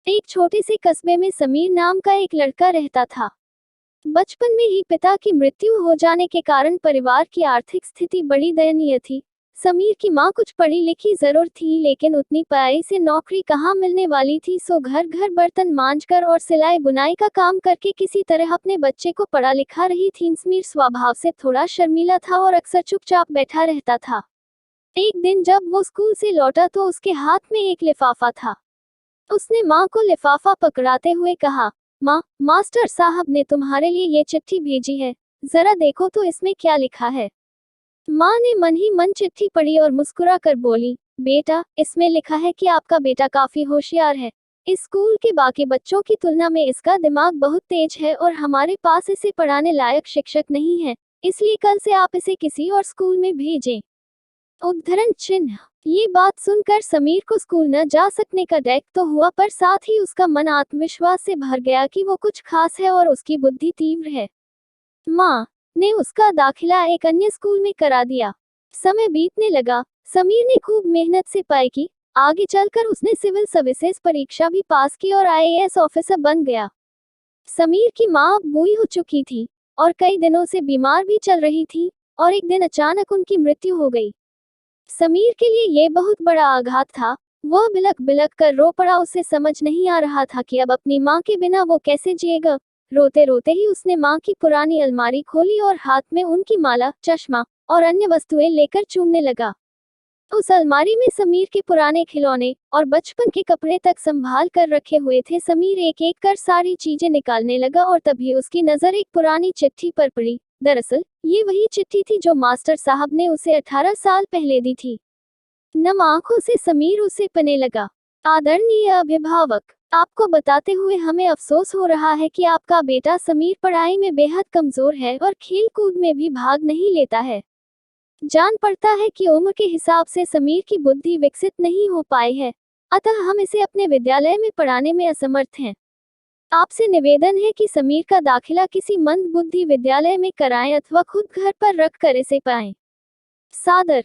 एक छोटे से कस्बे में समीर नाम का एक लड़का रहता था। बचपन में ही पिता की मृत्यु हो जाने के कारण परिवार की आर्थिक स्थिति बड़ी दयनीय थी। समीर की मां कुछ पढ़ी लिखी जरूर थी, लेकिन उतनी पढ़ाई से नौकरी कहाँ मिलने वाली थी। सो घर घर बर्तन मांजकर और सिलाई बुनाई का काम करके किसी तरह अपने बच्चे को पढ़ा लिखा रही थी। समीर स्वभाव से थोड़ा शर्मीला था और अक्सर चुपचाप बैठा रहता था। एक दिन जब वो स्कूल से लौटा तो उसके हाथ में एक लिफाफा था। उसने माँ को लिफाफा पकड़ाते हुए कहा, माँ, मास्टर साहब ने तुम्हारे लिए ये चिट्ठी भेजी है, जरा देखो तो इसमें क्या लिखा है। माँ ने मन ही मन चिट्ठी पढ़ी और मुस्कुरा कर बोली, बेटा, इसमें लिखा है कि आपका बेटा काफी होशियार है। इस स्कूल के बाकी बच्चों की तुलना में इसका दिमाग बहुत तेज है और हमारे पास इसे पढ़ाने लायक शिक्षक नहीं है, इसलिए कल से आप इसे किसी और स्कूल में भेजें। उद्धरण चिन्ह। ये बात सुनकर समीर को स्कूल न जा सकने का डर तो हुआ, पर साथ ही उसका मन आत्मविश्वास से भर गया कि वो कुछ खास है और उसकी बुद्धि तीव्र है। माँ ने उसका दाखिला एक अन्य स्कूल में करा दिया। समय बीतने लगा। समीर ने खूब मेहनत से पढ़ाई की। आगे चलकर उसने सिविल सर्विसेज परीक्षा भी पास की और आईएएस ऑफिसर बन गया। समीर की माँ बूढ़ी हो चुकी थी और कई दिनों से बीमार भी चल रही थी, और एक दिन अचानक उनकी मृत्यु हो गई। समीर के लिए ये बहुत बड़ा आघात था। वह बिलख बिलख कर रो पड़ा। उसे समझ नहीं आ रहा था कि अब अपनी माँ के बिना वो कैसे जिएगा। रोते रोते ही उसने माँ की पुरानी अलमारी खोली और हाथ में उनकी माला, चश्मा और अन्य वस्तुएं लेकर चूमने लगा। उस अलमारी में समीर के पुराने खिलौने और बचपन के कपड़े तक संभाल कर रखे हुए थे। समीर एक एक कर सारी चीजें निकालने लगा और तभी उसकी नजर एक पुरानी चिट्ठी पर पड़ी। दरअसल ये वही चिट्ठी थी जो मास्टर साहब ने उसे 18 साल पहले दी थी। नम आंखों से समीर उसे पढ़ने लगा। आदरणीय अभिभावक, आपको बताते हुए हमें अफसोस हो रहा है कि आपका बेटा समीर पढ़ाई में बेहद कमजोर है और खेल कूद में भी भाग नहीं लेता है। जान पड़ता है कि उम्र के हिसाब से समीर की बुद्धि विकसित नहीं हो पाई है, अतः हम इसे अपने विद्यालय में पढ़ाने में असमर्थ हैं। आपसे निवेदन है कि समीर का दाखिला किसी मंद बुद्धि विद्यालय में कराएं अथवा खुद घर पर रख कर इसे पढ़ाएं। सादर।